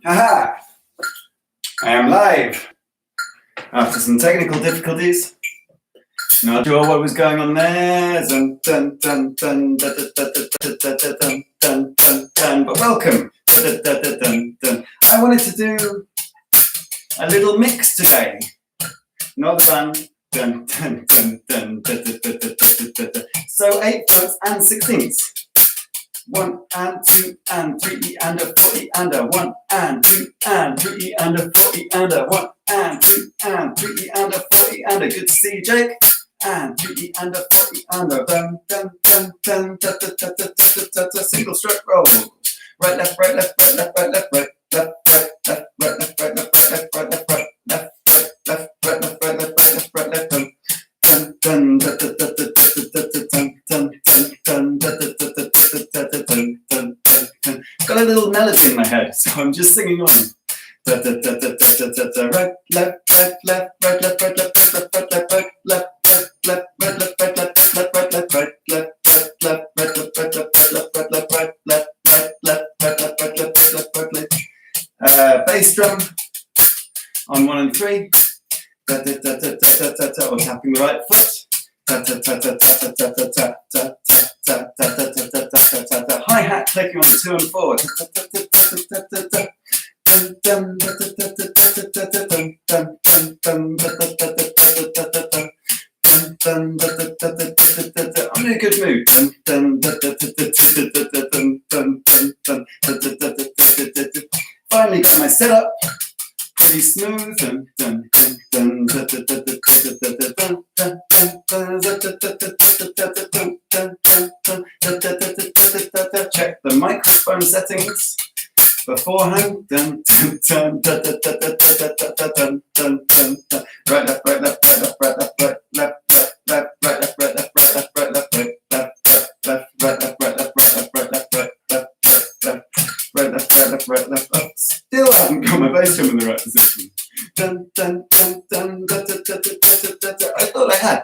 Haha! I am live after some technical difficulties. Not sure what was going on there. Dun, dun, dun, dun, dun, dun, dun, dun, dun, dun, dun, but welcome. Dun, dun, dun, dun, dun. I wanted to do a little mix today. Not the band. Dun, dun, dun, dun, dun, dun, dun, dun, dun, dun, dun. So 8/4 and 16ths. 1 and 2 and 3 and a 4 and a 1 and 2 and 3 and a 4 and a 1 and 2 and 3 and a 4 and a good to see you, Jake. And 3 and a 4 and a dun dun dun dun dun dun dun dun dun dun single stroke roll. Right left right left right left right left right left right left right left right left right left right left right left right left right left right left right left right left dun dun dun dun dun dun dun dun dun dun. Got a little melody in my head, so I'm just singing on. Right, left, left, left, right, left, right, left, left, right, left, right, left, left, right, left, right, left, left, right, left, right, left, left, right, left, right, left, left, right, left, right, left, left, right, left, right, left, left, right, left. Bass drum on 1 and 3. Or tapping the right foot. Hi-hat clicking on the 2 and 4. I'm in a good mood. Finally got my setup pretty smooth. Check the microphone settings beforehand. Right left right left right left right left right left left right left right left right left right left right left right left right left right left right left right right left right left right left. Still haven't got my bass drum in the right position. I thought I had.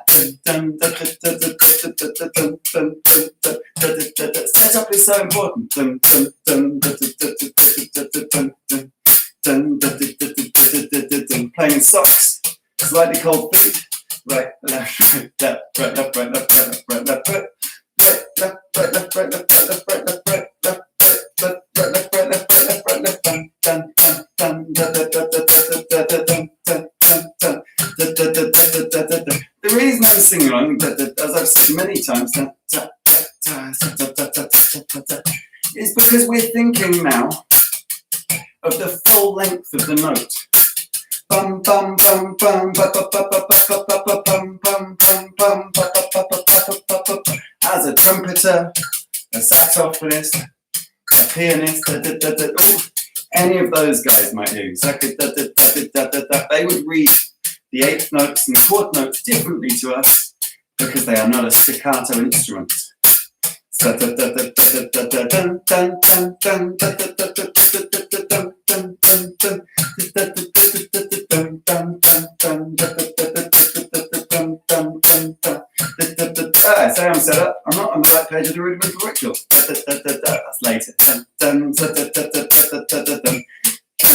Setup is so important. Playing in socks, slightly cold feet. Right, left, right, left, right, left, right, left, right, left, right, left, right, left, right, left, right, left, right, left, right, left, right, left, left, right, left, right, left, right, left, right, left, dun, dun, dun, dun, dun, dun, dun, dun, dun, dun, dun. The reason I'm singing along, as I've said many times, is because we're thinking now of the full length of the note. Bum bum bum bum bum bum bum bum bum bum bum. As a trumpeter, a saxophonist, a pianist, any of those guys might do. They would read the eighth notes and the quarter notes differently to us because they are not a staccato instrument. I say I'm set up. I'm not on the right page of the rudimental ritual. That's later.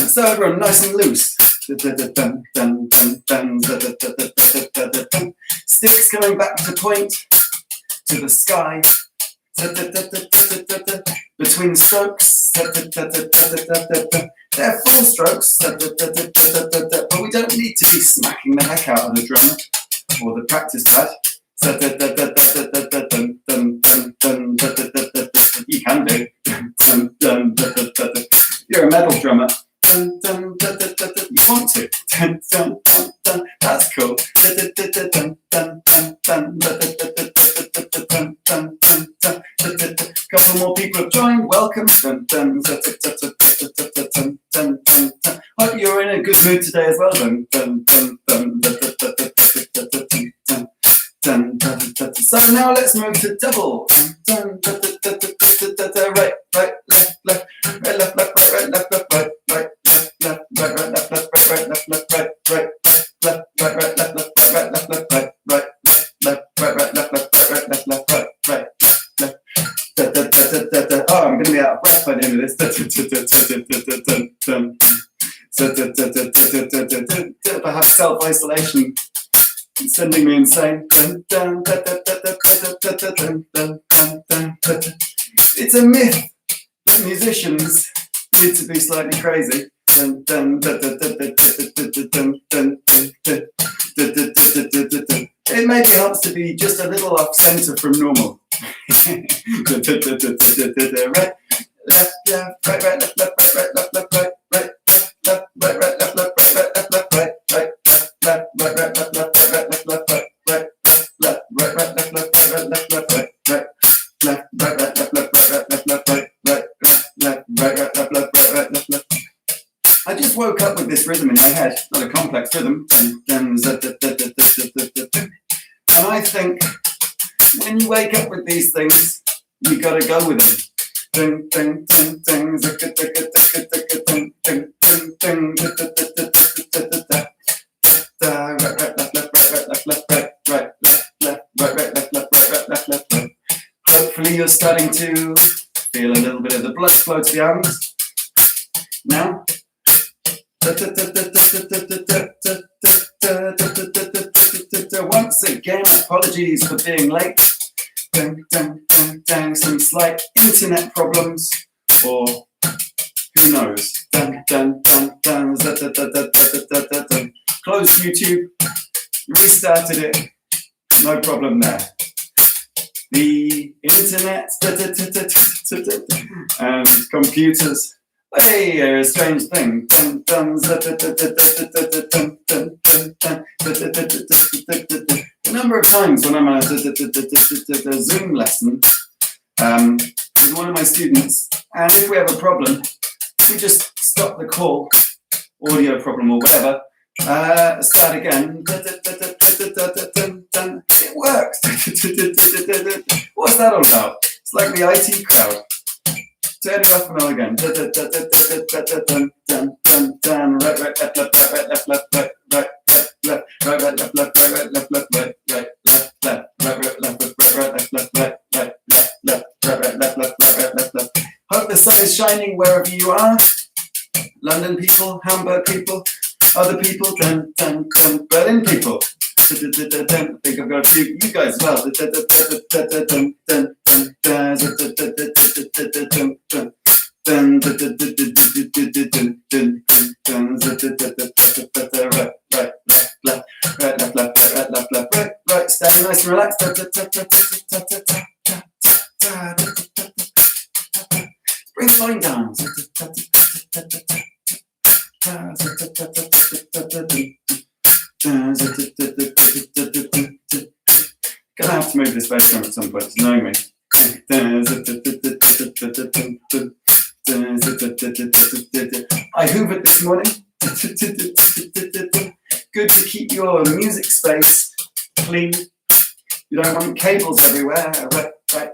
So I'd run nice and loose. Sticks coming back to point, to the sky. Between the strokes, they're full strokes, but we don't need to be smacking the heck out of the drum or the practice pad. You can do. You're a metal drummer. You want to. That's cool. Couple more people have joined. Welcome. Hope you're in a good mood today as well. So now let's move to double. Right, right, left, left, right, left, left, right, left, left, right, right, left, right, right, left, left, right, left, left, right, right, left, right, right, left, left, right, left, left, right, right, left, right, right, left, left, right, left, left, right, right, left. Oh, I'm going to be out of breath by the end of this. Perhaps self-isolation sending me insane. It's a myth that musicians need to be slightly crazy. It maybe helps to be just a little off center from normal. Right, left, left, right, right, left, left, right, left, left, right, right, left, right, right, left, left, right, left, left, right, right, left, right, right, left, left, right, left, left, right, right, left, right, right, left, left, right, left, left, right, right, left, right, right, left, left, right, left, left, right, right, left, right, right, left, left, right, left, left. I just woke up with this rhythm in my head, not a complex rhythm. And I think when you wake up with these things, you gotta go with them. Ding, ding, ding, ding, ding, ding, ding, right, right, left, left, right, right, left, left, right, right, left, left, right, right, left, left, right, right, left, left, right. Hopefully you're starting to feel a little bit of the blood flow to the arms. Now. Once again, apologies for being late. Some slight internet problems, or who knows. Closed YouTube, restarted it, no problem there. The internet and computers. Hey, a strange thing. A number of times when I'm at a Zoom lesson with one of my students, and if we have a problem, we just stop the call, audio problem or whatever, start again. It works. What's that all about? It's like the IT crowd. Turn it off and on again. Right, right, left, left, right, right, left, left, right, right, left, right, right, left, left, right, right, left, left, right, right, left, left, right, right, left, left, right, right, left, left, right, right, left, left, right, right, left, left, right, right, left, left. Hope the sun is shining wherever you are. London people, Hamburg people, other people, Berlin people. I think I've got a few you guys as well. Right, staying nice and relaxed. Bring the volume down. Gonna have to move this bass drum at some point, it's annoying me. I hoovered this morning. Good to keep your music space clean. You don't want cables everywhere. Right, right,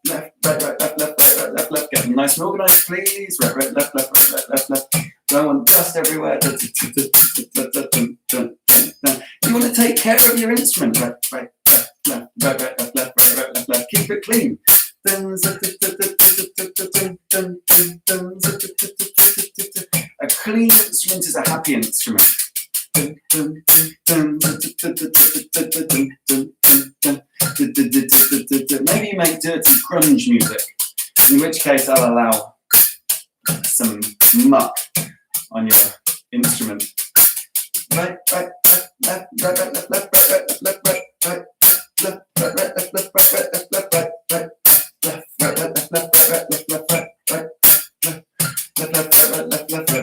left, right, right, left, left, right, right, left, left. Get them nice and organised, please. Right, right, left, left, right, right, left, left. Don't want dust everywhere. You want to take care of your instrument. Right, right, left, right, right, left, left, right, right, left, left. Keep it clean. A clean instrument is a happy instrument. Maybe you make dirty grunge music, in which case I'll allow some muck on your instrument. Right, right, left, right, right, left, left, right, right, left, right, right, left, right, right, left, left, right, right, left, left, right, right, left, right, right, left, left, right, right, left, left, right, right, left, left, right, right, left, left, right, right,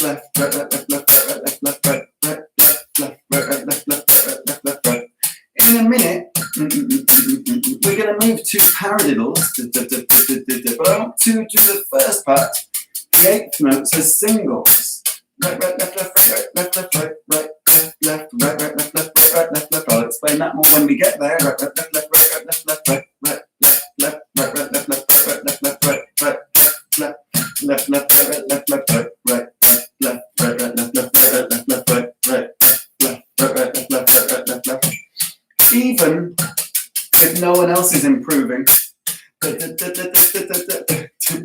left, right, right, left, left, right, right, left, left, right, right, left, right, right, left, left, right, right, left, left, right. In a minute, we're going to move to paradiddles, but I want to do the first part, the eighth notes as singles. Right, right, left, left, right, right, left, left, right, right, left, right, right, left, left, right, right, left, left. I'll explain that more when we get there. Right, right, left, left, right, right, left, left, right, right, left, left, right, right, left, left, right, right, left, left, right, right, left, left, left, right, right, left, left, right, right, left, right, right, left, left, right, right, left, left, right, right, left, right, right, left, left, right, right, left, left. Even if no one else is improving,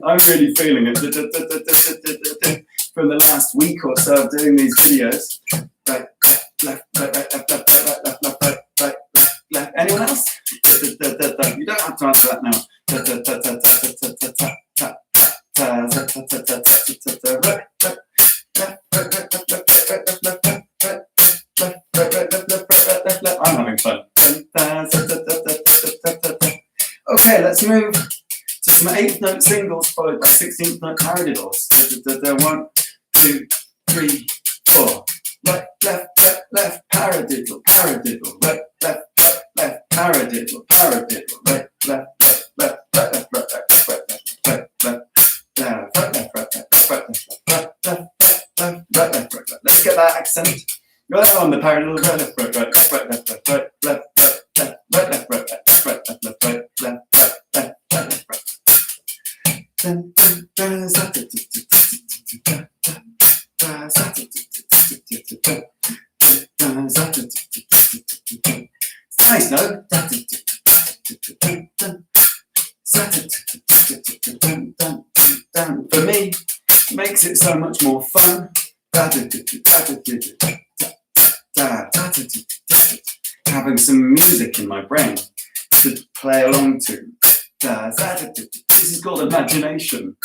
I'm really feeling it. From the last week or so of doing these videos. Right, left, right, left, right, left, left, right, left, left. Anyone else? You don't have to answer that now. I'm having fun. Okay, let's move to some 8th note singles followed by 16th note paradiddles. 1, 2, 3, 4. Right, left, left, left, paradiddle, paradiddle. Right, left, left, left, paradiddle, paradiddle. Right, left, left, left, right, left, right, right, right, left, right, left, right, left, right, right, right, left, left, left, right, left, right, right. Let's get that accent. Go on the paradiddle. Right, left, right, right, left, right, left, right, right, left, right, left, right, left, right, left, right, left, left, right, left, right, left, right, left, right. It's nice, no? For me, it makes it so much more fun. Having some music in my brain to play along to. This is called imagination.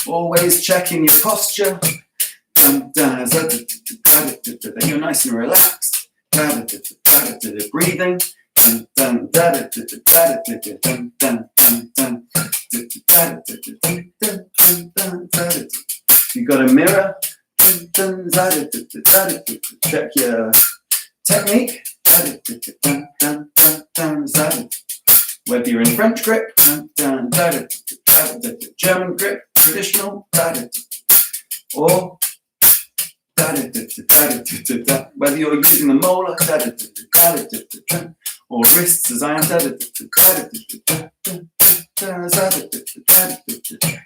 Always checking your posture. Then you're nice and relaxed. Breathing. You got a mirror. Check your technique. Whether you're in French grip, German grip, traditional, or whether you're using the molar or wrists as I am.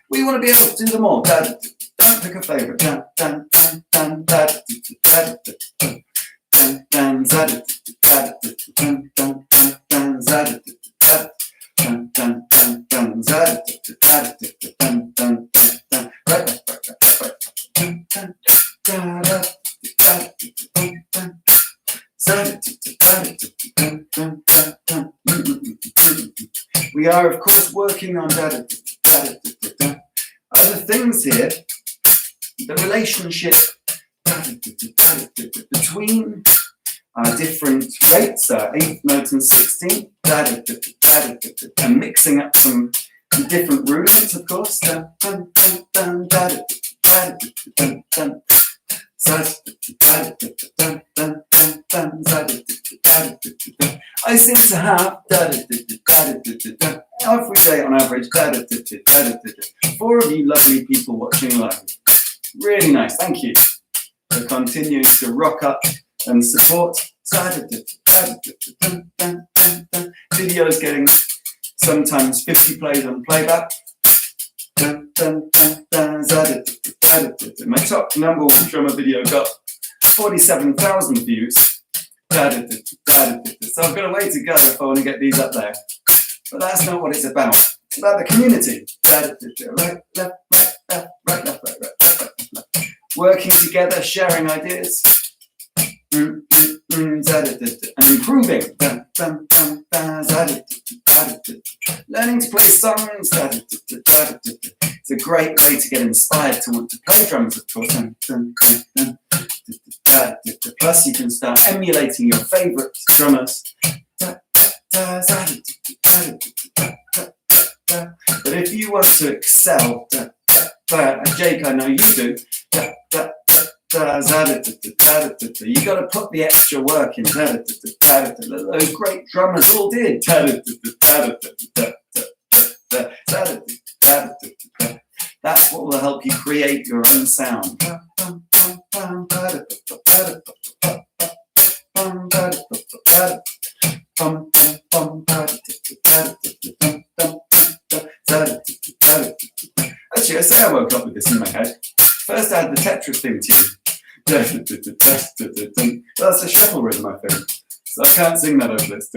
We want to be able to do them all. Don't pick a favourite. We are, of course, working on other things here. The relationship between our different rates, our 8th notes and 16th, and mixing up some different rulings, of course. I seem to have every day on average 4 of you lovely people watching live. Really nice, thank you for continuing to rock up and support. Videos getting sometimes 50 plays on playback. My top number 1 drummer video got 47,000 views. So I've got a way to go if I want to get these up there. But that's not what it's about. It's about the community. Right, left, right, left. Working together, sharing ideas. And improving. Learning to play songs. It's a great way to get inspired to want to play drums, of course. Plus, you can start emulating your favourite drummers. But if you want to excel, Jake, I know you do, you got to put the extra work in. Those great drummers all did. That's what will help you create your own sound. just add the Tetris thing to you. That's a shuffle rhythm, I think. So I can't sing that over this.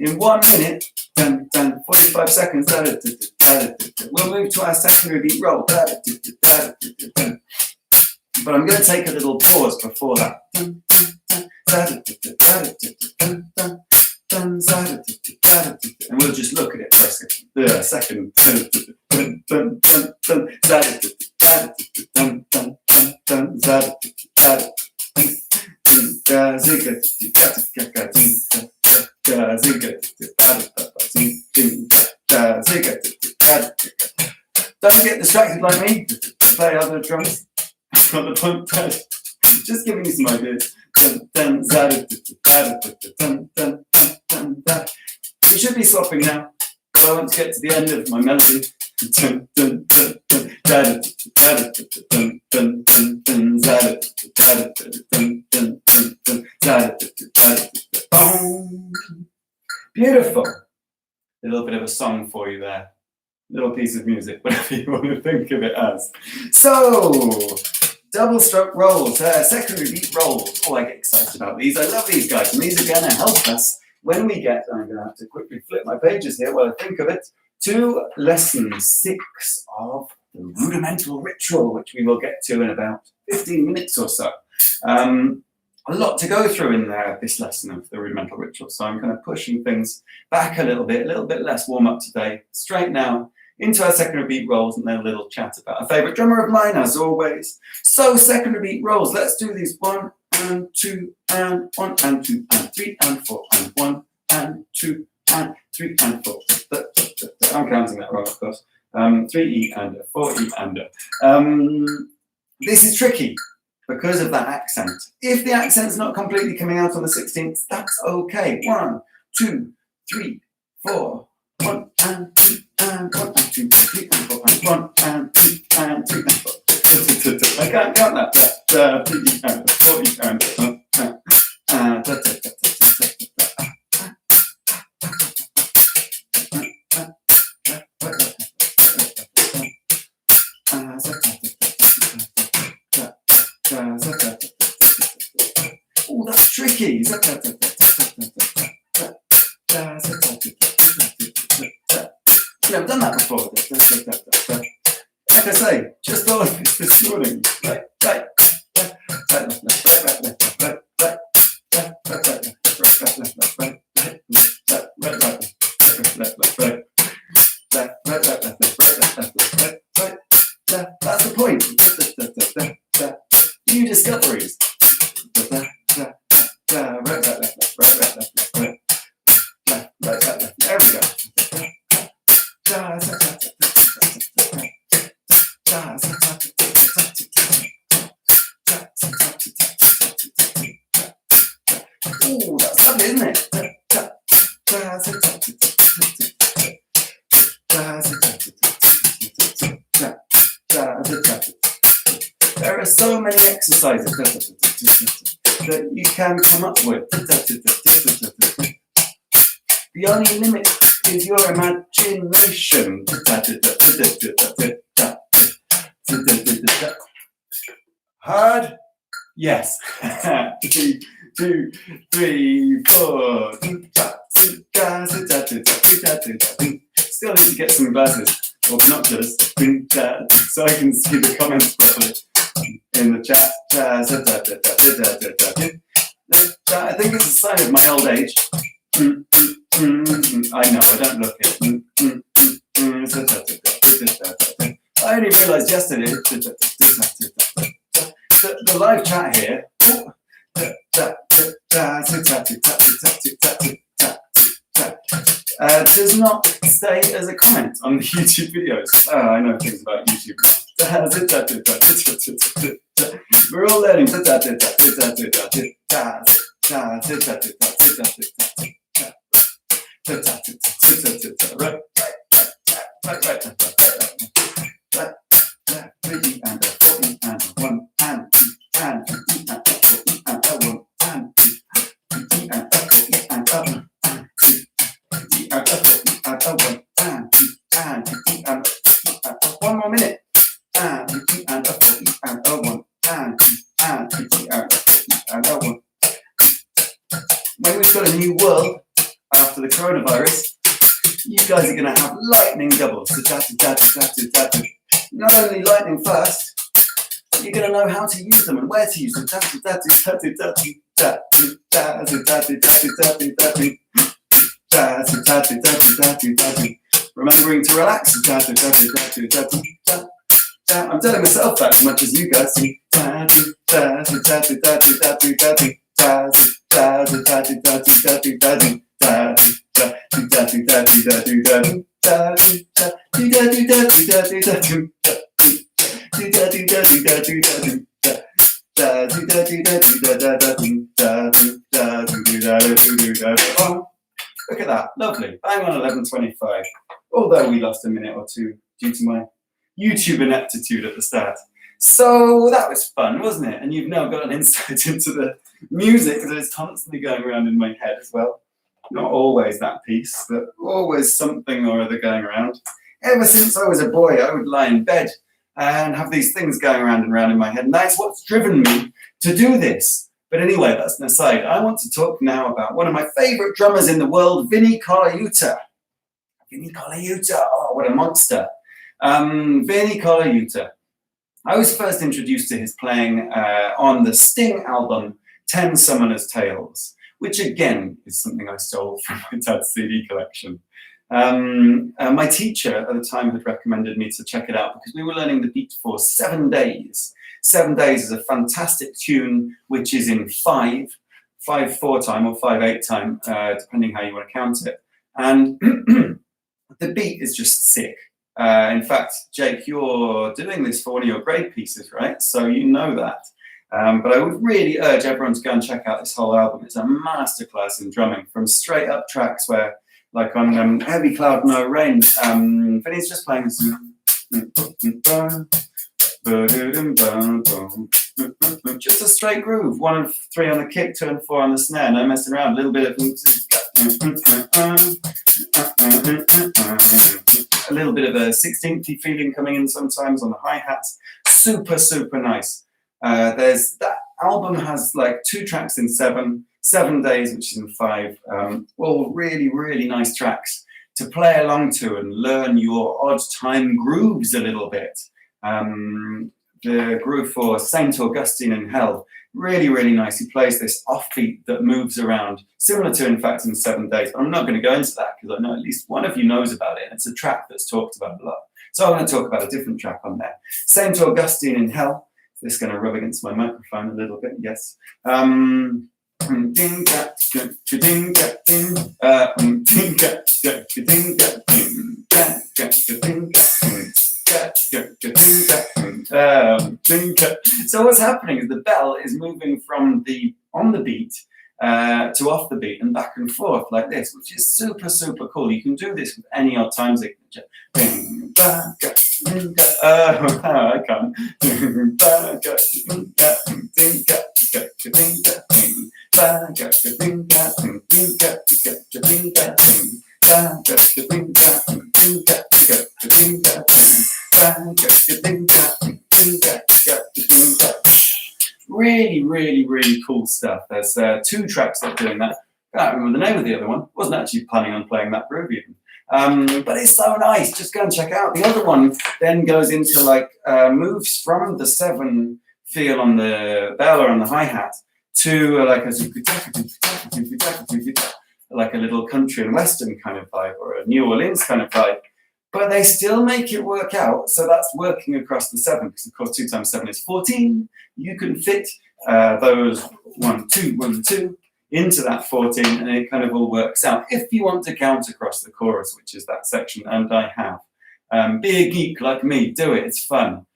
In 1 minute, 45 seconds, we'll move to our secondary beat roll. But I'm going to take a little pause before that. And we'll just look at it for a second. Don't get distracted like me. Play other drums. Got the point. Just giving you some ideas. We should be swapping now. So I want to get to the end of my melody. Beautiful. A little bit of a song for you there. Little piece of music, whatever you want to think of it as. So, double stroke rolls, secondary beat rolls. Oh, I get excited about these. I love these guys, and these are going to help us when we get, I'm going to have to quickly flip my pages here while I think of it, to lesson 6 of the rudimental ritual, which we will get to in about 15 minutes or so. A lot to go through in this lesson of the rudimental ritual, so I'm kind of pushing things back a little bit less warm up today, straight now into our secondary beat rolls, and then a little chat about a favourite drummer of mine, as always. So secondary beat rolls, let's do these 1 and 2 and 1 and 2 and 3 and 4 and 1 and 2 and 3 and 4. I'm counting that wrong, of course. 3E and a 4E and a. This is tricky because of that accent. If the accent's not completely coming out on the 16th, that's okay. 1, 2, 3, 4. 1 and 2 and 1 and 2 and 3 and 4 and 1 and 2 and 3 and 4. I can't count that. 3 and 4 and oh, that's tricky. I've done that before. Like I say, just thought of this morning. Right. That's the point. New discoveries. There we go. Ooh, that's lovely, isn't it? There are so many exercises that you can come up with. The only limit is your imagination. Hard? Yes. 3, 2, 3, 4. Still need to get some glasses or binoculars so I can see the comments properly in the chat. I think it's a sign of my old age. I know, I don't look it. I only realised yesterday the live chat here does not stay as a comment on the YouTube videos. I know things about YouTube now. We're all learning. When we've got a new world after the coronavirus, you guys are going to have lightning doubles. Not only lightning fast, you're going to know how to use them and where to use them. Remembering to relax. I'm telling myself that as much as you guys sing. Look at that, lovely. Bang on 11:25. Although we lost a minute or two due to my YouTube ineptitude at the start. So that was fun, wasn't it? And you've now got an insight into the music that is constantly going around in my head as well. Not always that piece, but always something or other going around. Ever since I was a boy, I would lie in bed and have these things going around and around in my head. And that's what's driven me to do this. But anyway, that's an aside. I want to talk now about one of my favorite drummers in the world, Vinnie Colaiuta. Vinnie Colaiuta, oh, what a monster. Vinnie Colaiuta. I was first introduced to his playing on the Sting album, 10 Summoners' Tales, which again is something I stole from my dad's CD collection. My teacher at the time had recommended me to check it out because we were learning the beat for 7 days. 7 days is a fantastic tune, which is in 5/4 time or 5/8 time, depending how you want to count it. And the beat is just sick. In fact, Jake, you're doing this for one of your grade pieces, right? So you know that. But I would really urge everyone to go and check out this whole album. It's a masterclass in drumming, from straight up tracks where, like on Heavy Cloud No Rain, Vinny's just playing this. Just a straight groove, 1 and 3 on the kick, 2 and 4 on the snare, no messing around, a little bit of a little bit of a 16th feeling coming in sometimes on the hi-hats. Super, super nice. There's that album has like 2 tracks in 7 days, which is in 5. All really, really nice tracks to play along to and learn your odd time grooves a little bit. The groove for Saint Augustine in Hell, really, really nice. He plays this offbeat that moves around, similar to, in fact, in 7 days. But I'm not going to go into that because I know at least one of you knows about it. And it's a track that's talked about a lot. So I want to talk about a different track on there. Saint Augustine in Hell. This is going to rub against my microphone a little bit, yes. So what's happening is the bell is moving from the on the beat to off the beat and back and forth like this, which is super, super cool. You can do this with any odd time signature. I can't. Really, really, really cool stuff. There's 2 tracks that are doing that. I can't remember the name of the other one. Wasn't actually planning on playing that groove even. But it's so nice. Just go and check it out. The other one then goes into like moves from the 7 feel on the bell or on the hi-hat to like a little country and western kind of vibe or a New Orleans kind of vibe. But they still make it work out. So that's working across the 7, because of course 2 times 7 is 14. You can fit those 1, 2, 1, 2 into that 14, and it kind of all works out. If you want to count across the chorus, which is that section, and I have. Be a geek like me, do it, it's fun.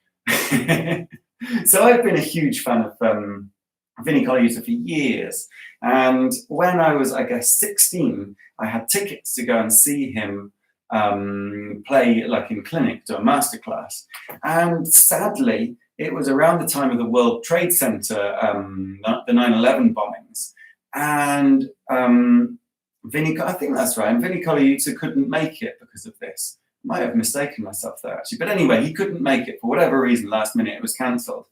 So I've been a huge fan of Vinnie Colaiuta for years. And when I was, I guess, 16, I had tickets to go and see him play like in clinic, do a masterclass. And sadly, it was around the time of the World Trade Center, the 9/11 bombings. And I think that's right, and Vinnie Colaiuta couldn't make it because of this. Might have mistaken myself there, actually. But anyway, he couldn't make it for whatever reason. Last minute, it was cancelled.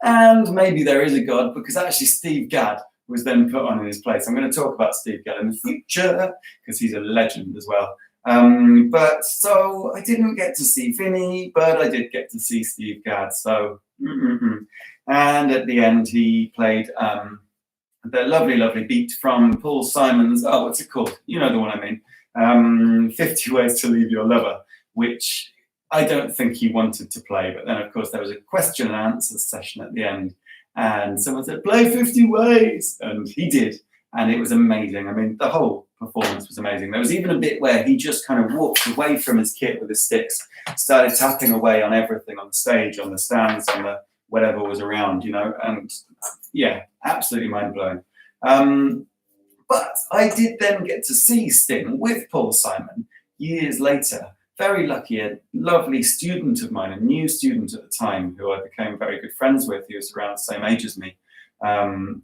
And maybe there is a God, because actually Steve Gadd was then put on in his place. I'm going to talk about Steve Gadd in the future because he's a legend as well. But so I didn't get to see Vinny, but I did get to see Steve Gadd. So, and at the end he played the lovely, lovely beat from Paul Simon's, oh, what's it called? You know the one I mean. 50 Ways to Leave Your Lover, which I don't think he wanted to play. But then, of course, there was a question and answer session at the end. And someone said, play 50 Ways. And he did. And it was amazing. I mean, the whole performance was amazing. There was even a bit where he just kind of walked away from his kit with his sticks, started tapping away on everything on the stage, on the stands, on the whatever was around, you know. And yeah, absolutely mind-blowing. But I did then get to see Sting with Paul Simon years later. Very lucky, a lovely student of mine, a new student at the time, who I became very good friends with. He was around the same age as me. And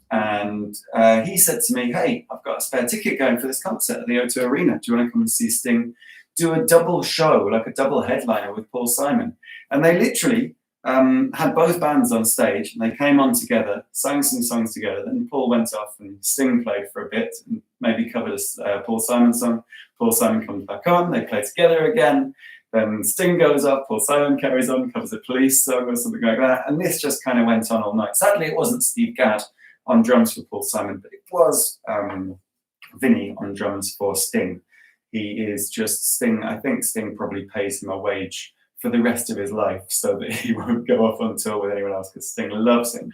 he said to me, hey, I've got a spare ticket going for this concert at the O2 Arena. Do you want to come and see Sting do a double show, like a double headliner with Paul Simon? And they literally had both bands on stage, and they came on together, sang some songs together. Then Paul went off and Sting played for a bit and maybe covered a Paul Simon song. Paul Simon comes back on, they play together again. Then Sting goes up, Paul Simon carries on, covers a Police song or something like that. And this just kind of went on all night. Sadly, it wasn't Steve Gadd on drums for Paul Simon, but it was Vinny on drums for Sting. He is just Sting. I think Sting probably pays him a wage for the rest of his life so that he won't go off on tour with anyone else, because Sting loves him.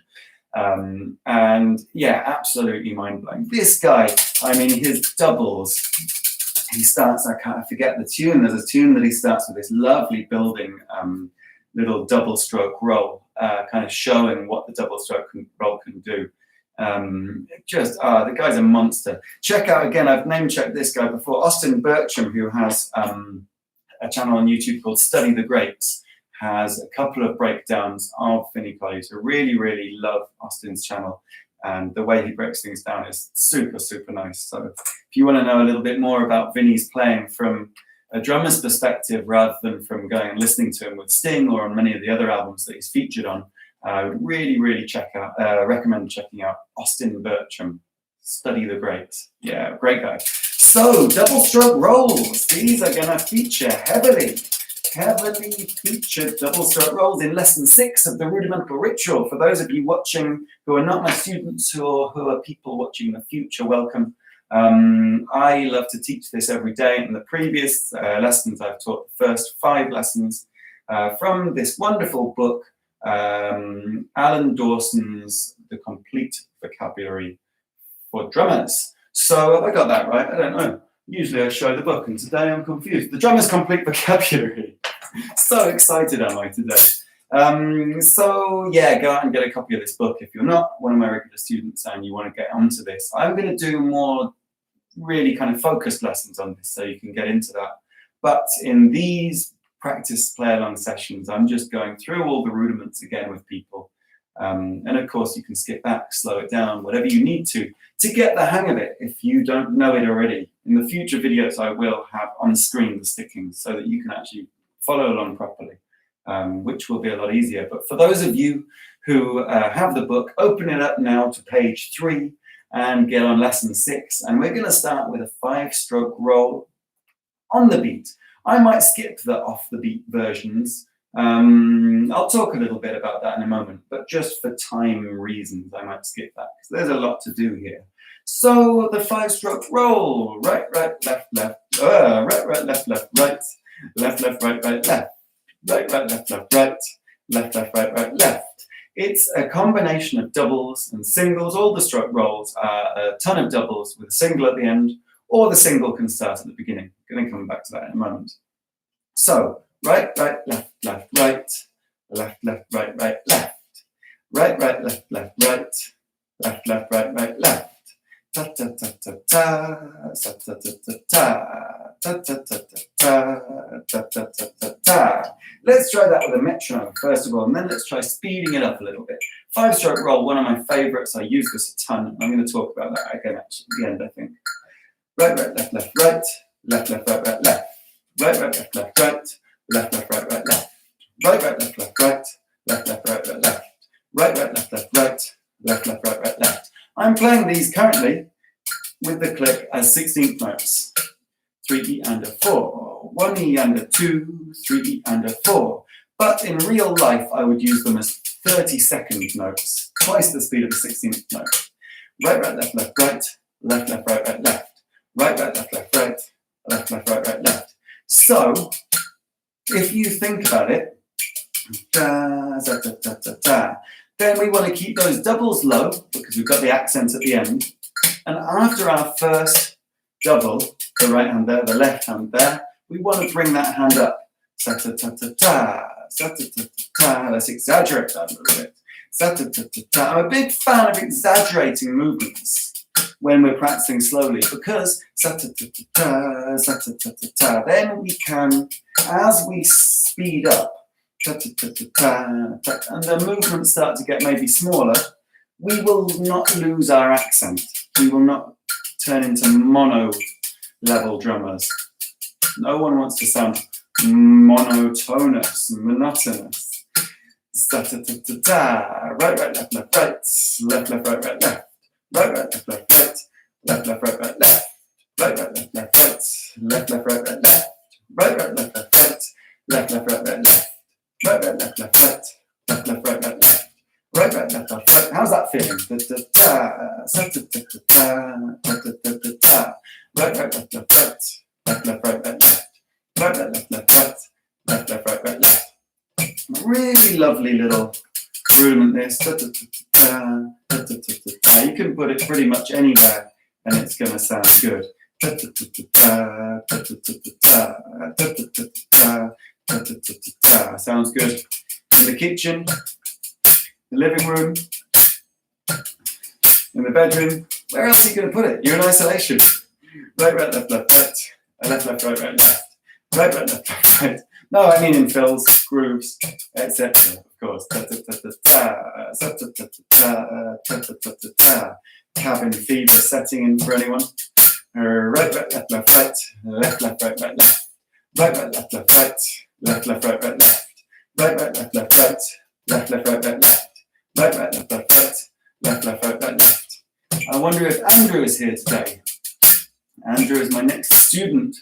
And yeah, absolutely mind-blowing. This guy, I mean, his doubles, he starts, I forget the tune, there's a tune that he starts with this lovely building little double stroke roll, kind of showing what the double stroke roll can do. The guy's a monster. Check out, again, I've name-checked this guy before, Austin Bertram, who has a channel on YouTube called Study the Greats, has a couple of breakdowns of Vinnie Colaiuta. I really, really love Austin's channel, and the way he breaks things down is super, super nice. So if you want to know a little bit more about Vinny's playing from a drummer's perspective rather than from going and listening to him with Sting or on many of the other albums that he's featured on, I would really, really recommend checking out Austin Bertram, Study the Greats. Yeah, great guy. So, double stroke rolls. These are going to feature heavily featured double stroke rolls in lesson 6 of the rudimental ritual. For those of you watching who are not my students or who are people watching in the future, welcome. I love to teach this every day. In the previous lessons, I've taught the first 5 lessons from this wonderful book, Alan Dawson's The Complete Vocabulary for Drummers. So have I got that right? I don't know. Usually I show the book, and today I'm confused. The Drummer's Complete Vocabulary. So excited am I today. So yeah, go out and get a copy of this book if you're not one of my regular students and you want to get onto this. I'm going to do more really kind of focused lessons on this so you can get into that. But in these practice play-along sessions, I'm just going through all the rudiments again with people. And of course, you can skip back, slow it down, whatever you need to get the hang of it if you don't know it already. In the future videos, I will have on screen the sticking so that you can actually follow along properly, which will be a lot easier. But for those of you who have the book, open it up now to page 3 and get on lesson 6. And we're going to start with a 5-stroke roll on the beat. I might skip the off-the-beat versions. I'll talk a little bit about that in a moment, but just for time reasons, I might skip that because there's a lot to do here. So the 5-stroke roll: right, right, left, left, right, right, left, left, right, left, left, right, right, left, right, right, left, left, right, left, left, right, right, left. It's a combination of doubles and singles. All the stroke rolls are a ton of doubles with a single at the end, or the single can start at the beginning. I'm going to come back to that in a moment. So right, right, left, left, right, left, left, right, right, left, right, right, left, left, right, left, left, right, right, left. Ta ta ta ta ta, ta ta ta ta ta, ta ta ta ta ta, ta ta ta ta ta. Let's try that with a metronome first of all, and then let's try speeding it up a little bit. 5-stroke roll, one of my favourites. I use this a ton. I'm going to talk about that again at the end, I think. Right, right, left, left, right, left, left, right, right, left, right, right, left, left, right, left, left, right, right, left, right, right, left, left, right, left, left, right, right, left, right, right, left, left, right, left, left, right, right, left. I'm playing these currently with the click as 16th notes. 3E and a 4, 1E and a 2, 3E and a 4. But in real life, I would use them as 30-second notes, twice the speed of the 16th note. Right, right, left, left, right, left, left, right, right, left. Right, right, left, left, right, left, left, right, right, left. So, if you think about it, da, da, da, da, da, da, then we want to keep those doubles low because we've got the accent at the end. And after our first double, the right hand there, the left hand there, we want to bring that hand up. Sa ta ta ta ta, sa ta ta ta ta. Let's exaggerate that a little bit. Sa ta ta ta ta. I'm a big fan of exaggerating movements when we're practicing slowly because sa ta ta ta ta, sa ta ta ta ta. Then we can, as we speed up, ta ta ta ta ta, and the movements start to get maybe smaller, we will not lose our accent. We will not turn into mono-level drummers. No one wants to sound monotonous, monotonous. Da-da-da-da-da. Right, right, left, left, right. Left, left, right, right, left. Right, right, left, left, right. Left, left, right, right, left. Right, right, left, left, right. Left, left, right, right, left. Right, right, left, left, right. Left, left, right, right, left. Right, right, left, left, right. Left, left, right, right, left. Right, right, left, left, right. How's that feeling? Da-da-da. Da-da-da-da-da. Da-da-da-da-da. Right, right, left, left, right. Left, left, right, right, left. Right, right, left, left, right. Left, left, right, right, left. Really lovely little rudiment this. Da-da-da-da-da. Da-da-da-da-da. You can put it pretty much anywhere and it's going to sound good. Da-da-da-da-da. Da-da-da-da-da. Da-da-da-da-da. Da-da-da-da-da. Sounds good. In the kitchen, the living room, in the bedroom. Where else are you going to put it? You're in isolation. Right, right, left, left, right. Left, left, right, right, left. Right, right, left, left, right. No, I mean in fills, grooves, etc. Of course. Cabin fever setting in for anyone. Right, right, left, left, right. Left, left, right, right, left. Right, right, left, left, right. Left, left, right, right, left. Right, right, left, left, right. Left, left, right, right, left. Right, right, left, left, right. Left, left, right, right, left. I wonder if Andrew is here today. Andrew is my next student.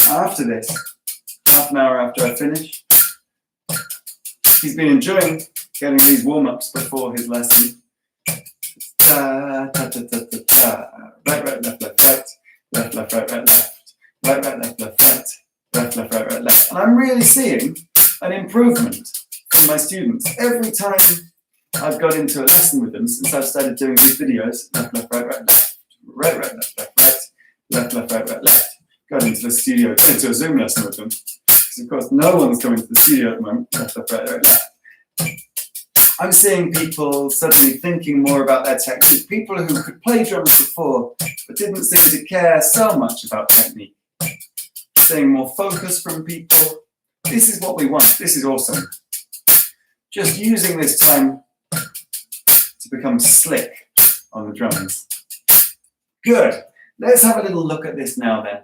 After this, half an hour after I finish, he's been enjoying getting these warm-ups before his lesson. Ta, ta, ta, ta, ta, ta. Right, right, left, left, right. Left, left, right, right, left. Right, right, left, left, right. Left, left, right, right, left. And I'm really seeing an improvement from my students. Every time I've got into a lesson with them since I've started doing these videos, left, left, right, right, left. Right, right, left, left, right. Left, left, right, right, left. Got into the studio, into a Zoom lesson with them. Because of course no one's coming to the studio at the moment. Left, left, right, right, left. I'm seeing people suddenly thinking more about their technique. People who could play drums before, but didn't seem to care so much about technique. Seeing more focus from people. This is what we want. This is awesome. Just using this time to become slick on the drums. Good. Let's have a little look at this now then.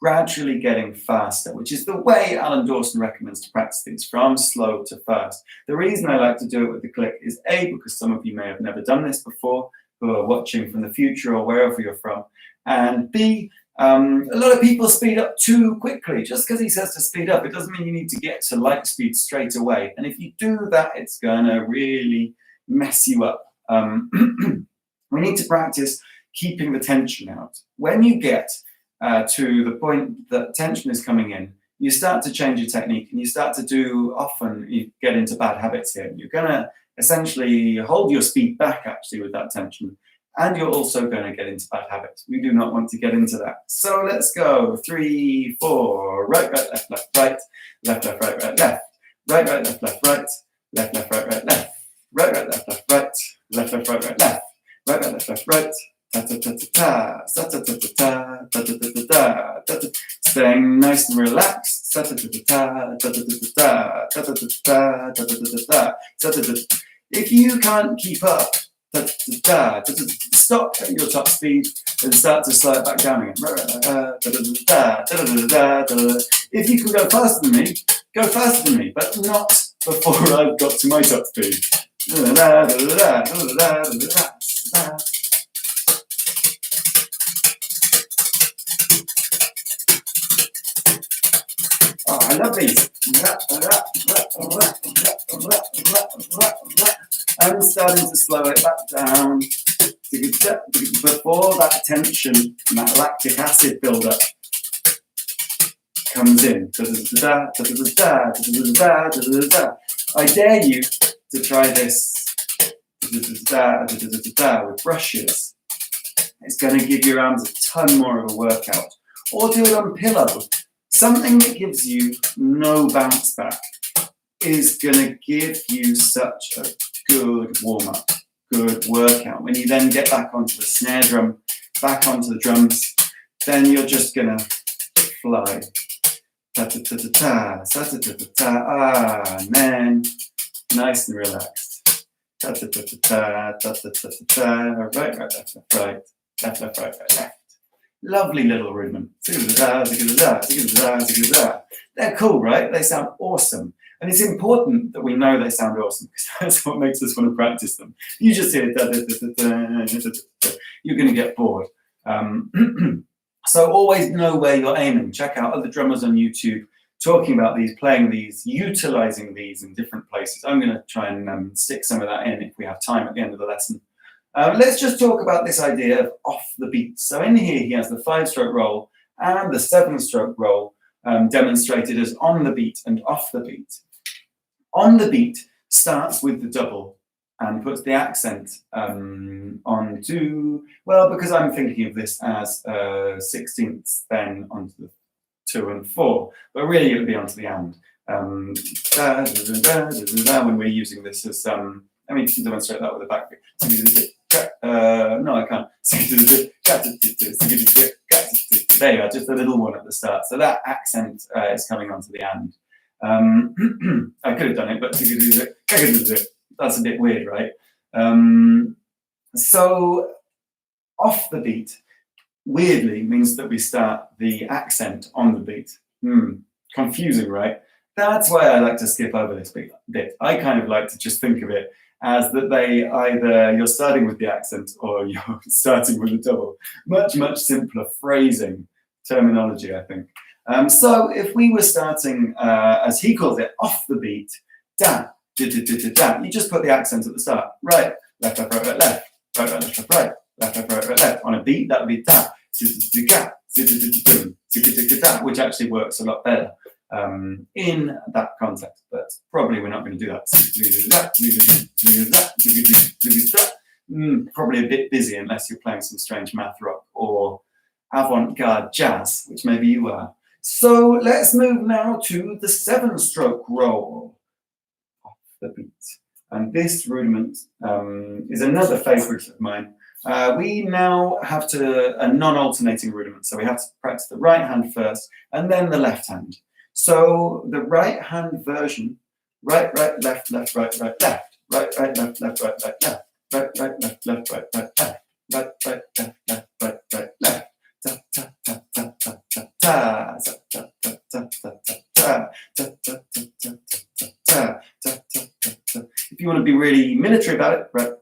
Gradually getting faster, which is the way Alan Dawson recommends to practice things, from slow to fast. The reason I like to do it with the click is A, because some of you may have never done this before, who are watching from the future or wherever you're from, and B, a lot of people speed up too quickly. Just because he says to speed up, it doesn't mean you need to get to light speed straight away. And if you do that, it's going to really mess you up. We need to practice keeping the tension out. When you get to the point that tension is coming in, you start to change your technique and you start to do, often you get into bad habits here. You're going to essentially hold your speed back actually with that tension, and you're also going to get into bad habits. We do not want to get into that. So let's go. 3, 4, right, right, left, left, right, left, left, right, right, left, right, right, left, left, right, left, left, right, right, left, right, right, left, left, right, left, left, right, right, left, right, right, left, left, right. Staying nice and relaxed. If you can't keep up, stop at your top speed and start to slow it back down again. If you can go faster than me, but not before I've got to my top speed. Oh, I love these. I'm starting to slow it back down before that tension and that lactic acid buildup comes in. I dare you to try this with brushes. It's going to give your arms a ton more of a workout. Or do it on pillow. Something that gives you no bounce back is going to give you such a good warm-up, good workout. When you then get back onto the snare drum, back onto the drums, then you're just going to fly. And then nice and relaxed. Right, left, right. Lovely little rhythm. They're cool, right? They sound awesome. And it's important that we know they sound awesome because that's what makes us want to practice them. You just hear you're going to get bored. So always know where you're aiming. Check out other drummers on YouTube talking about these, playing these, utilizing these in different places. I'm going to try and stick some of that in if we have time at the end of the lesson. Let's just talk about this idea of off the beat. So in here, he has the 5-stroke roll and the 7-stroke roll demonstrated as on the beat and off the beat. On the beat starts with the double and puts the accent onto, well, because I'm thinking of this as 16ths, then onto the 2 and 4, but really it would be onto the and. When we're using this as, let me demonstrate that with a backbeat. No, I can't. There you are, just a little one at the start. So that accent is coming onto the and. I could have done it, but that's a bit weird, right? So off the beat, weirdly, means that we start the accent on the beat. Confusing, right? That's why I like to skip over this bit. I kind of like to just think of it as that they either you're starting with the accent or you're starting with a double. Much simpler phrasing terminology, I think. So if we were starting, as he calls it, off the beat, da, you just put the accent at the start. Right, left, right, left, right, left, right, left. On a beat, that would be da, which actually works a lot better in that context, but probably we're not going to do that. Probably a bit busy unless you're playing some strange math rock or avant-garde jazz, which maybe you are. So let's move now to the 7-stroke roll off the beat. And this rudiment is another favorite of mine. We now have a non-alternating rudiment. So we have to practice the right hand first and then the left hand. So the right hand version, right, left, right, left, right, left, right, left, left, right, left, right, left, right, left, right, left, right, left. If you want to be really military about it, right,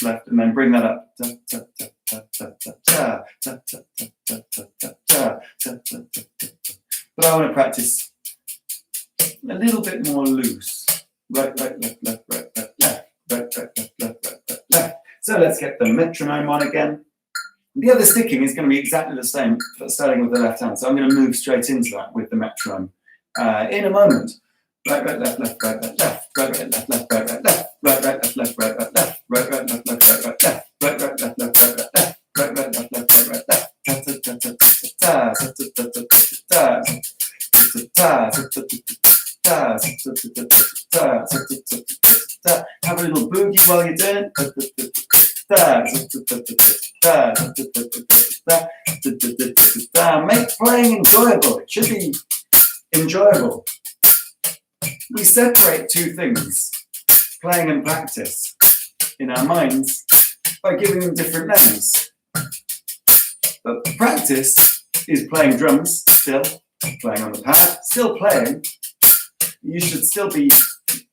left, and then bring that up. But I want to practice a little bit more loose. Right, left, right, left. So let's get the metronome on again. The other sticking is going to be exactly the same, but starting with the left hand. So I'm going to move straight into that with the metronome in a moment. Right, left, right, left, right, left, left, right, left, right, left, left, right, left, right, left, left, right, left, right, left, left, right, left, right, left, left, right, left. Have a little boogie while you're doing it. Make playing enjoyable. It should be enjoyable. We separate two things, playing and practice, in our minds by giving them different names. But practice is playing drums still, playing on the pad, still playing. You should still be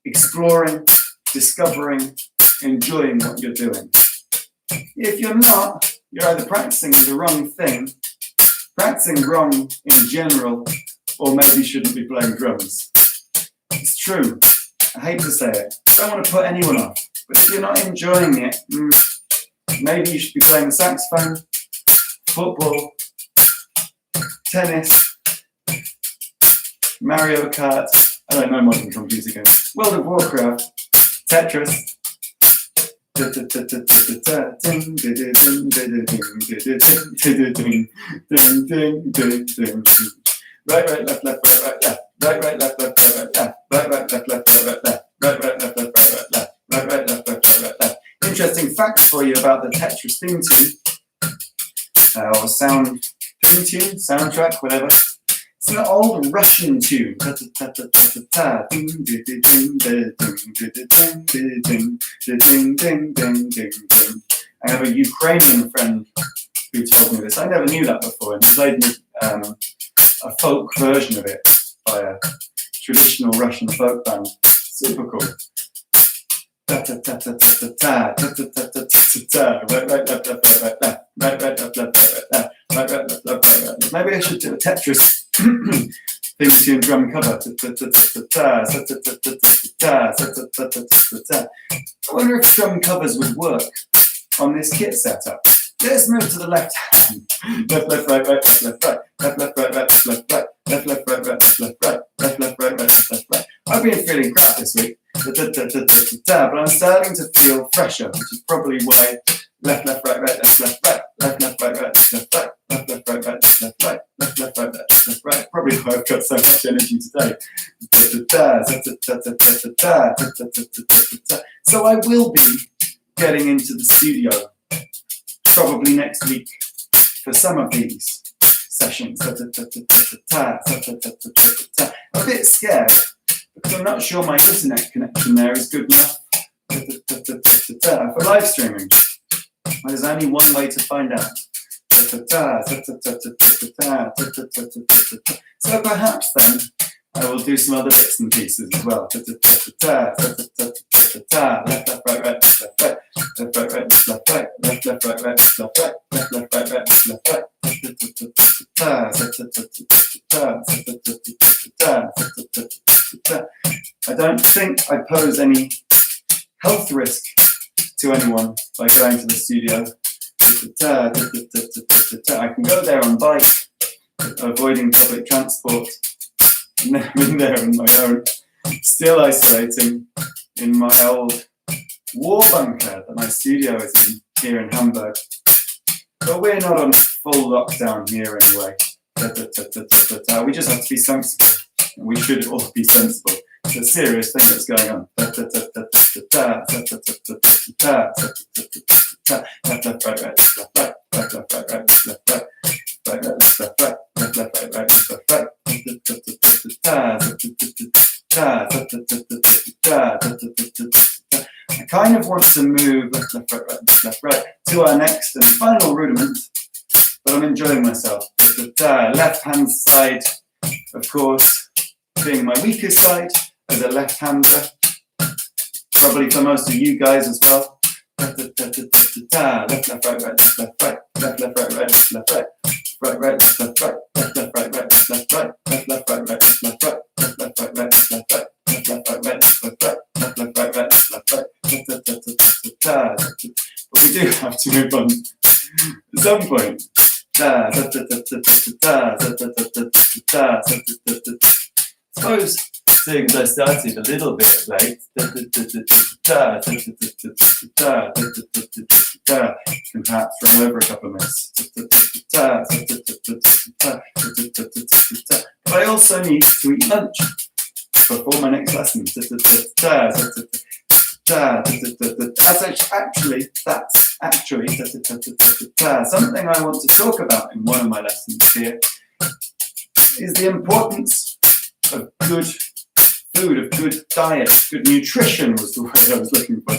exploring, discovering, enjoying what you're doing. If you're not, you're either practicing the wrong thing, practicing wrong in general, or maybe shouldn't be playing drums. It's true. I hate to say it. I don't want to put anyone off. But if you're not enjoying it, maybe you should be playing the saxophone, football, tennis, Mario Kart, I don't know modern computer games, World of Warcraft, Tetris. Right, right, left, left, right, right, left. Right, right, left, left, right, right, left. Right, right, left, left, right, right, left. Right, right, left, left, right, right, left. Right, right, left, left, right, right, left. Interesting fact for you about the Tetris theme tune, or soundtrack, whatever. It's an old Russian tune. I have a Ukrainian friend who told me this. I never knew that before, and he played me a folk version of it by a traditional Russian folk band. Super cool. Right, right, left, left, right, left, right, right, left. Right, right, left, left, right, right, left. Right, right, left, left, right, right. Maybe I should do a Tetris theme tune drum cover. I wonder if drum covers would work on this kit setup. Let's move to the left hand. Left, left, right, right, left, left, right. Left, left, right, right, left, left, right. Left, left, right, right, left, left, right. Left, left, right, right, left, left, right. I've been feeling crap this week, but I'm starting to feel fresher, which is probably why left, left, right, right, left, left, right. Left, left, right, right, left, left, right. Left, left, right, right, left, left, right. Left, left, right, right, left, left, right. Probably why I've got so much energy today. So I will be getting into the studio probably next week for some of these sessions. I'm a bit scared because I'm not sure my internet connection there is good enough for live streaming. There's only one way to find out. So perhaps then I will do some other bits and pieces as well. Left, left, right, right, left, left, right. Left, right, right, left, right. Left, left, right, right, left, left, right. Left, left, right, right, left, left, right. I don't think I pose any health risk to anyone by going to the studio. I can go there on bike, avoiding public transport. And then I'm in there on my own, still isolating in my old war bunker that my studio is in here in Hamburg. But we're not on full lockdown here anyway. We just have to be sensible. And we should all be sensible. It's a serious thing that's going on. Left, left, right, right, left, right. Left, left, right, right, left, right. Right, right, left, right. Left, left, right, right, left, right. I kind of want to move left, left, right, right, left, right to our next and final rudiment, but I'm enjoying myself. Left hand side, of course, being my weakest side as a left-hander, probably for most of you guys as well. Left, left, right, right, left, left, right. Left, left, right, right, left, left, right. Right, right, left, left, right. Left, left, right, right, left, left, right. Left, left, right, right, left, left, right. Left, left, right, right, left, left, right. Left, left, right, right, left, left, right. Left, left, right, right, left, left, right. But we do have to move on at some point. Suppose, seeing as I started a little bit late, can perhaps run over a couple of minutes. But I also need to eat lunch before my next lesson. That's actually something I want to talk about in one of my lessons here, is the importance of good food, of good diet, good nutrition was the word I was looking for.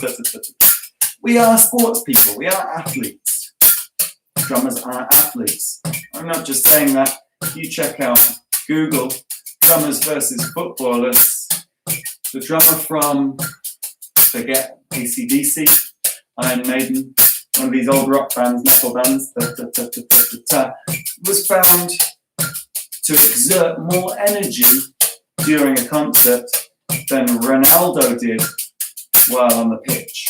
We are sports people, we are athletes. Drummers are athletes. I'm not just saying that. You check out Google, drummers versus footballers, the drummer from, forget, AC/DC, Iron Maiden, one of these old rock bands, metal bands, was found to exert more energy during a concert than Ronaldo did while on the pitch.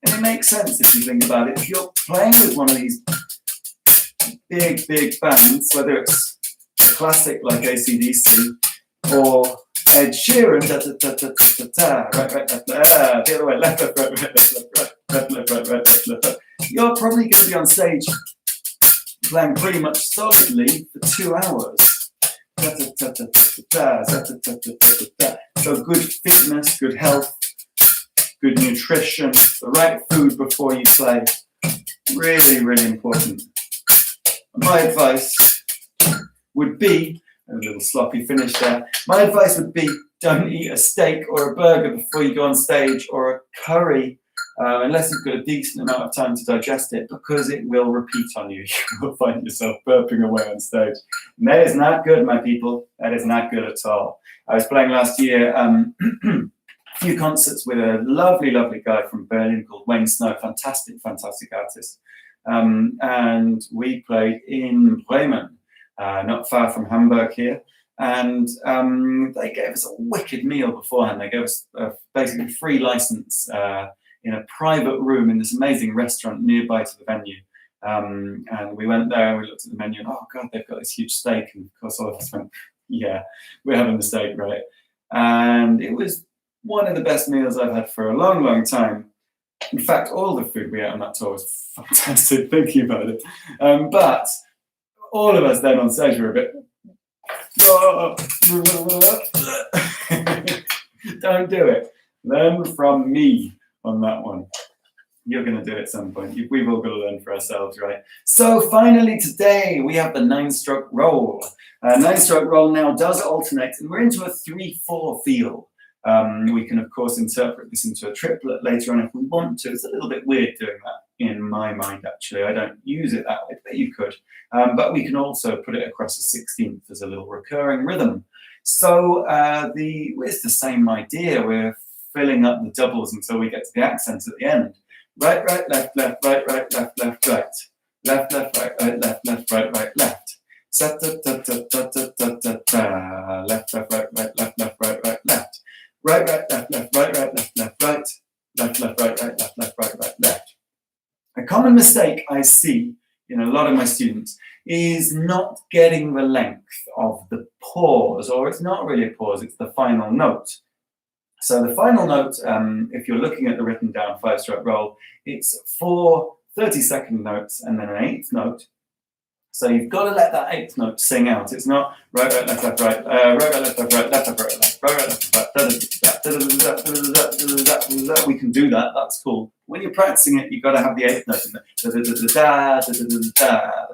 And it makes sense if you think about it. If you're playing with one of these big, big bands, whether it's a classic like AC/DC or Ed Sheeran, right, left, the other way, left, right, left. You're probably going to be on stage playing pretty much solidly for 2 hours. So good fitness, good health, good nutrition, the right food before you play. Really, really important. My advice would be, a little sloppy finish there, my advice would be don't eat a steak or a burger before you go on stage, or a curry, unless you've got a decent amount of time to digest it, because it will repeat on you. You will find yourself burping away on stage. And that is not good, my people. That is not good at all. I was playing last year a few concerts with a lovely, lovely guy from Berlin called Wayne Snow, fantastic, fantastic artist. And we played in Bremen, not far from Hamburg here. And they gave us a wicked meal beforehand. They gave us basically free license in a private room in this amazing restaurant nearby to the venue. And we went there and we looked at the menu and, oh God, they've got this huge steak. And of course all of us went, yeah, we're having the steak, right? And it was one of the best meals I've had for a long, long time. In fact, all the food we ate on that tour was fantastic, thinking about it. But all of us then on stage were a bit, don't do it. Learn from me on that one. You're going to do it at some point. We've all got to learn for ourselves, right? So finally today, we have the 9-stroke roll. 9-stroke roll now does alternate, and we're into a 3/4 feel. We can, of course, interpret this into a triplet later on if we want to. It's a little bit weird doing that in my mind, actually. I don't use it that way, but you could. But we can also put it across a 16th as a little recurring rhythm. So it's the same idea. We're filling up the doubles until we get to the accents at the end. Right, right, left, left, right, right, left, left, right. Left, left, right, right, left, left, right, right, left. Left, left, right, right, left, left, right, right, left. Right, right, left, left, right, right, left, left, right. Left, left, right, right, left, left, right, right, left. A common mistake I see in a lot of my students is not getting the length of the pause, or it's not really a pause, it's the final note. So the final note, if you're looking at the written down 5-stroke roll, it's 4 30-second notes and then an 8th note. So you've got to let that 8th note sing out. It's not right, right, left, left, right, right, right, left, left, right, left, left, right, left, right, right, left, right. We can do that. That's cool. When you're practicing it, you've got to have the 8th note in there.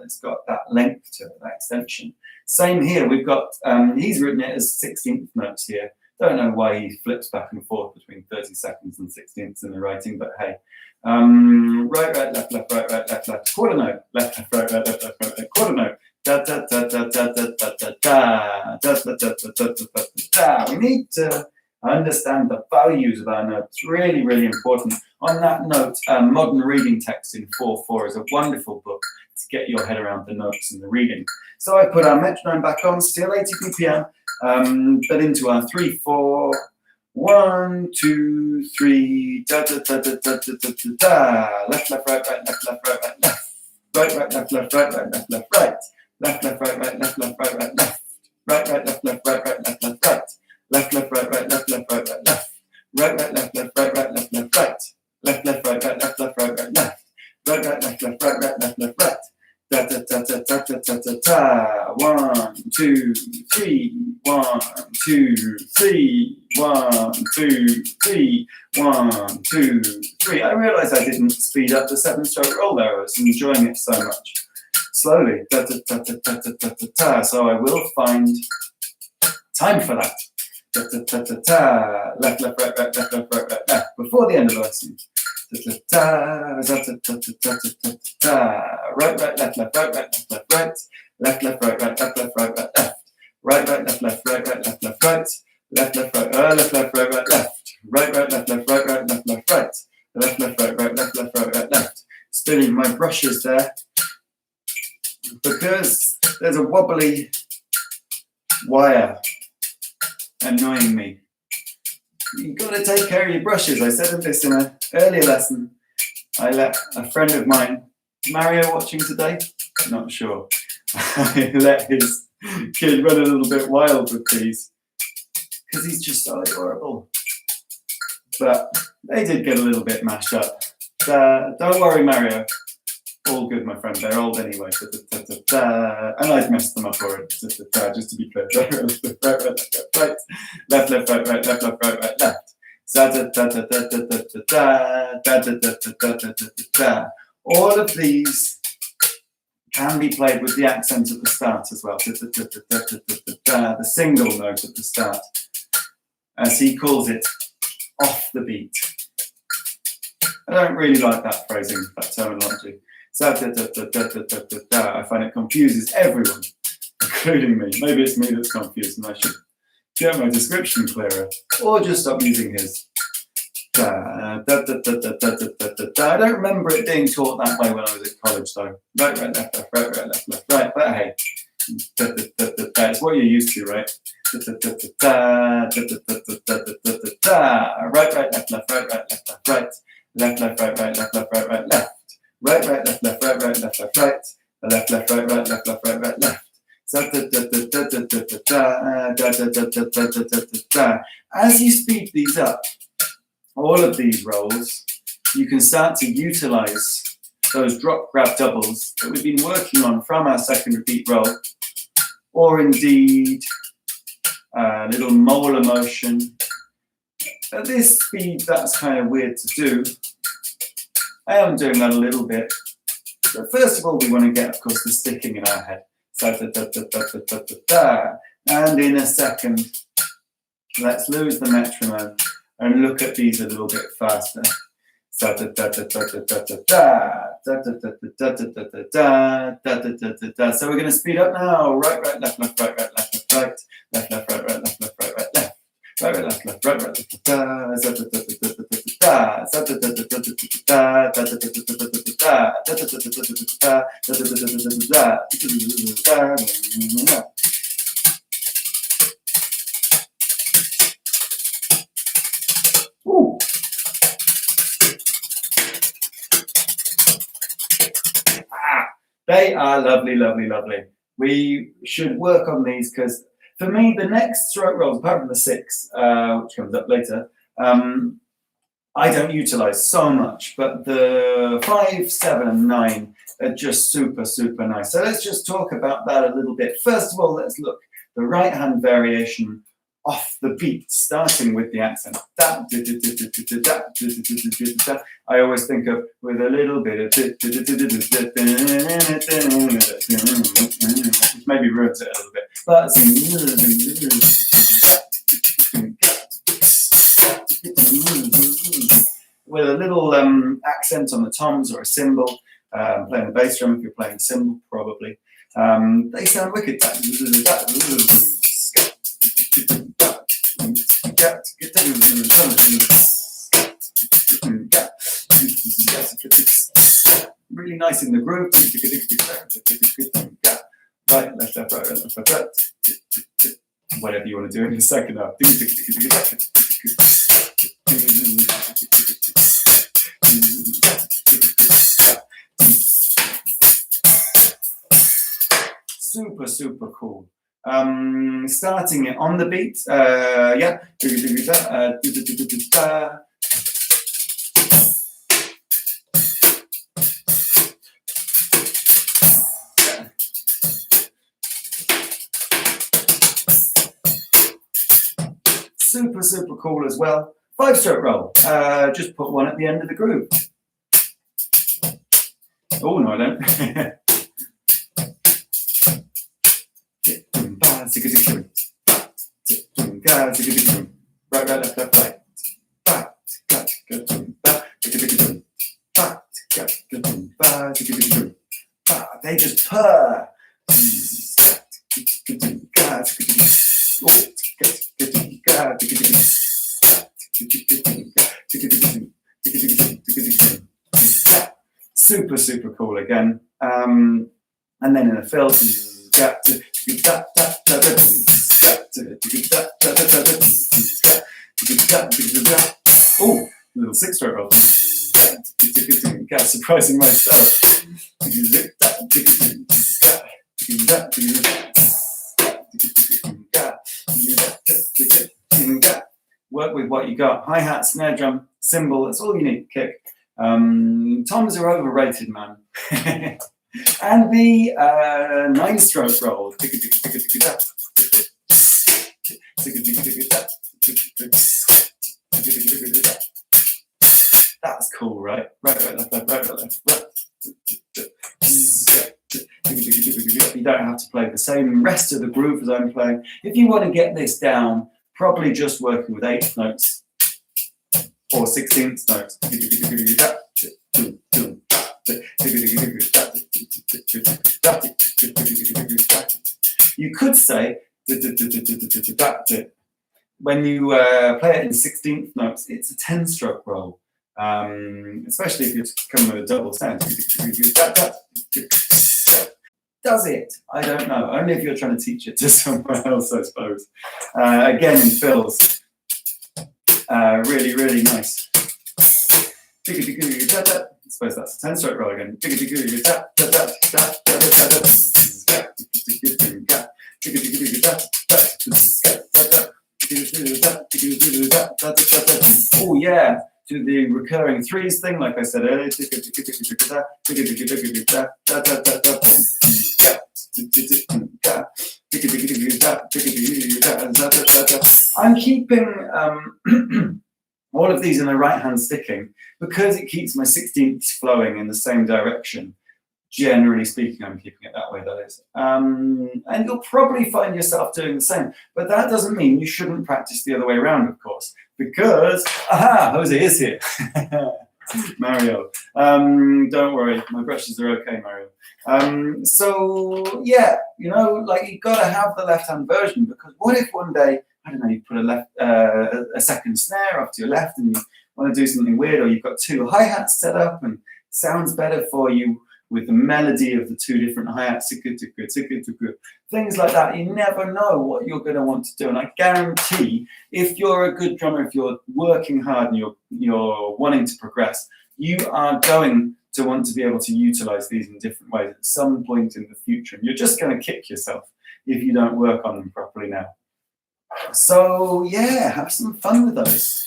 It's got that length to it, that extension. Same here. We've got, he's written it as 16th notes here. Don't know why he flips back and forth between 30 seconds and 16ths in the writing, but hey. Right, right, left, left, right, right, left, left, quarter note, left, left, right, right, left, left, right, right, quarter note. Da da da da da da da da da da da da da da da. We need to understand the values of our notes. Really, really important. On that note, Modern Reading Text in 4/4 is a wonderful book to get your head around the notes and the reading. So I put our metronome back on, still 80 BPM, but into our 3/4. 1, 2, 3, da da da da da da da da. Left, left, right, right, left, left, right, right, left. Right, right, left, left, right, right, left, left, right. Left, left, right, right, left, left, right, right, left. Right, right, left, left, right, right, left, left, right. Left, left, right, right, left, left, right, right, left. Right, right, left, left, right, right, left, left, right. Left, left, right, right, left, left, right, right, left. Right, right, left, left, right, right, left, left, right. Da da da da da da da da da. 1, 2, 3. 1, 2, 3. 1, 2, 3. 1, 2, 3. I realised I didn't speed up the 7-stroke roll there. I was enjoying it so much. Slowly. Da da da da da da da da. So I will find time for that. Da da da da da. Left, left, right, right, left, left, right, right, left. Before the end of the lesson. Da da da da da da da da. Right, right, left, left, right, right, left, left, right. Left, left, right, right, left, left, right, right, left. Right, right, left, left, right, right, left, left, right. left, left, right, left, left, right, right, left, right, right, left, left, right, right, left, left, right, left, left, right, right, left, left, right, right, left. Spinning my brushes there because there's a wobbly wire annoying me. You've got to take care of your brushes. I said this in an earlier lesson. I let a friend of mine, Mario, watching today? Not sure. I let his kid run a little bit wild with these because he's just so adorable. But they did get a little bit mashed up. Don't worry, Mario. All good, my friend. They're old anyway. And I've messed them up already. Just to be clear. Right, left, left, right, right, left, left, right, right, left. All of these can be played with the accent at the start as well. The single note at the start, as he calls it, off the beat. I don't really like that phrasing, that terminology. I find it confuses everyone, including me. Maybe it's me that's confused and I should get my description clearer, or just stop using his. I don't remember it being taught that way when I was at college, though. Right, right, left, left, right, right, left, left, right. But hey, it's what you're used to, right? Right, right, left, left, right, right, left, left, right. Left, left, right, right, left, left, right, right, left. Right, right, left, left, right, right, left, left, right. Left, left, right, right, left, left, right, right, left. As you speed these up, all of these rolls, you can start to utilize those drop grab doubles that we've been working on from our second repeat roll, or indeed a little molar motion. At this speed, that's kind of weird to do. I am doing that a little bit. But first of all, we want to get, of course, the sticking in our head. And in a second, let's lose the metronome and look at these a little bit faster. So we're going to speed up now. Right, right, left, left, right, right, left, left, right. Left, left, right, right, left, left, right, right, left. Right, right, left, left, right, right, left, They are lovely, lovely, lovely. We should work on these because for me, the next stroke rolls, apart from the 6, which comes up later, I don't utilize so much, but the 5, 7, and 9 are just super, super nice. So let's just talk about that a little bit. First of all, let's look the right hand variation off the beat, starting with the accent. I always think of with a little bit of which maybe ruins it a little bit, but with a little accent on the toms or a cymbal, playing the bass drum if you're playing the cymbal, probably. They sound wicked. Really nice in the groove. Right, left, left, right, left, left, right. Whatever you want to do in the second half. Super, super cool. Starting it on the beat, yeah. Super, super cool as well. 5-stroke roll. Just put one at the end of the groove. Oh, no, I don't. Right, right, left, left, right. They just purr. super, super cool again. And then in a fill, oh, little 6-stroke roll. Surprising myself. Work with what you got. Hi-hat, snare drum, cymbal, that's all you need to kick. Toms are overrated, man. And the 9-stroke roll. That's cool, right? Right, left, right. You don't have to play the same rest of the groove as I'm playing. If you want to get this down, probably just working with 8th notes or 16th notes. You could say when you play it in 16th notes, it's a 10-stroke roll, especially if you're coming with a double sound. Does it? I don't know. Only if you're trying to teach it to someone else, I suppose. Again, in fills. Really, really nice. I suppose that's a 10-stroke roll again. Oh yeah, do the recurring 3s thing, like I said earlier. I'm keeping all of these in the right hand sticking because it keeps my 16ths flowing in the same direction. Generally speaking, I'm keeping it that way, that is. And you'll probably find yourself doing the same, but that doesn't mean you shouldn't practice the other way around, of course, because, aha, Jose is here. Mario. Don't worry, my brushes are okay, Mario. So, yeah, you know, like you've got to have the left-hand version, because what if one day, I don't know, you put a second snare off to your left and you want to do something weird, or you've got 2 hi-hats set up and sounds better for you with the melody of the 2 different hi-hats, things like that. You never know what you're going to want to do. And I guarantee if you're a good drummer, if you're working hard and you're wanting to progress, you are going to want to be able to utilize these in different ways at some point in the future. And you're just going to kick yourself if you don't work on them properly now. So yeah, have some fun with those.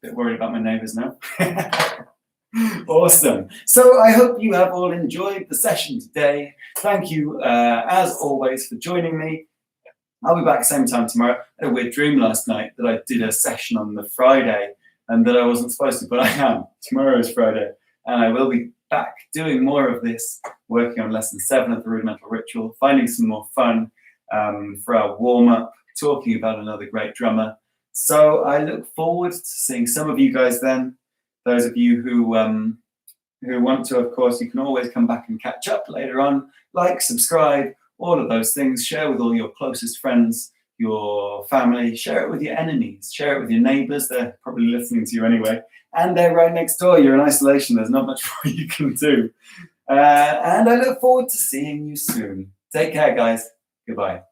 Bit worried about my neighbors now. Awesome. So I hope you have all enjoyed the session today. Thank you, as always, for joining me. I'll be back same time tomorrow. I had a weird dream last night that I did a session on the Friday and that I wasn't supposed to, but I am. Tomorrow is Friday. And I will be back doing more of this, working on lesson 7 of the Rudimental Ritual, finding some more fun for our warm-up, talking about another great drummer. So I look forward to seeing some of you guys then. Those of you who want to, of course, you can always come back and catch up later on. Like, subscribe, all of those things. Share with all your closest friends, your family. Share it with your enemies. Share it with your neighbors. They're probably listening to you anyway. And they're right next door. You're in isolation. There's not much more you can do. And I look forward to seeing you soon. Take care, guys. Goodbye.